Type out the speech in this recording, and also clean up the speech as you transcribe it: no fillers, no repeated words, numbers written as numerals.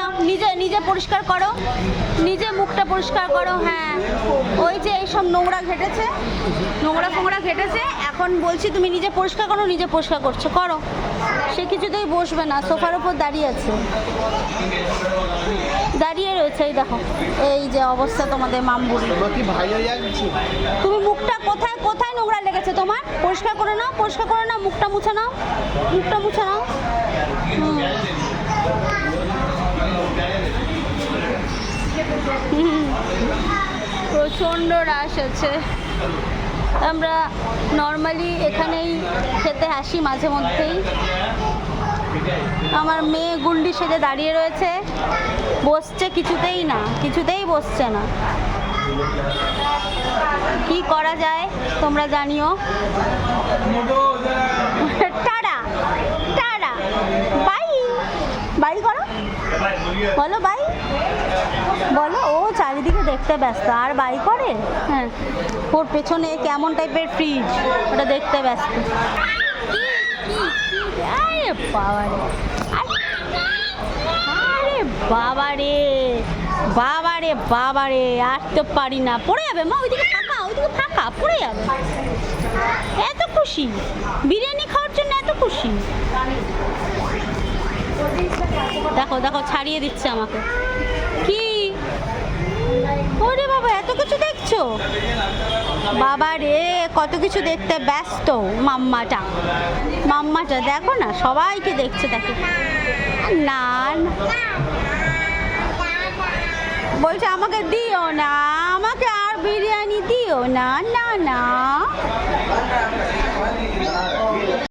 নাও, নিজে নিজে পরিষ্কার করো, নিজে মুখটা পরিষ্কার করো। হ্যাঁ, ওই যে এইসব নোংরা ঘেটেছে, নোংরা ফোংরা ঘেটেছে, এখন বলছি তুমি নিজে পরিষ্কার করো, নিজে পরিষ্কার করছো, করো। সে কিছুতেই বসবে না, সোফার ওপর দাঁড়িয়ে আছে, দাঁড়িয়ে রয়েছে। এই দেখো, এই যে অবস্থা তোমাদের মামবুড়ি। তুমি মুখটা কোথায় কোথায় নোংরা লেগেছে তোমার? পরিষ্কার করে নাও, পরিষ্কার করে নাও, মুখটা মুছে নাও, মুখটা মুছে নাও। প্রচণ্ড রাশ আছে। আমরা নর্মালি এখানেই খেতে আসি মাঝে মধ্যেই। আমার মেয়ে গুন্ডি সেজে দাঁড়িয়ে রয়েছে, বসছে কিছুতেই না, কিছুতেই বসছে না। কি করা যায় তোমরা জানিও। টাটা টাটা, বাই বাই করো, বলো বাই, বলো। ও চারিদিকে দেখতে ব্যস্ত, আর বাই করে। হ্যাঁ, ওর পেছনে কেমন টাইপের ফ্রিজ, ওটা দেখতে ব্যস্ত। আরে বাবারে, আরে বাবারে, বাবারে বাবারে, আর তো পারি না, পড়ে যাবে মা, ওইদিকে ফাঁকা, ওইদিকে ফাঁকা, পড়ে যাবে। এত খুশি বিরিয়ানি খাওয়ার জন্য, এত খুশি। দেখো দেখো, ছাড়িয়ে দিচ্ছে আমাকে। কি ওরে বাবা, এত কিছু দেখছো? বাবা রে, কত কিছু দেখতে ব্যস্ত মাম্মাটা। মাম্মাটা দেখো না, সবাইকে দেখছে, দেখে না। বলছে আমাকে দিও না, আমাকে আর বিরিয়ানি দিও না, না না।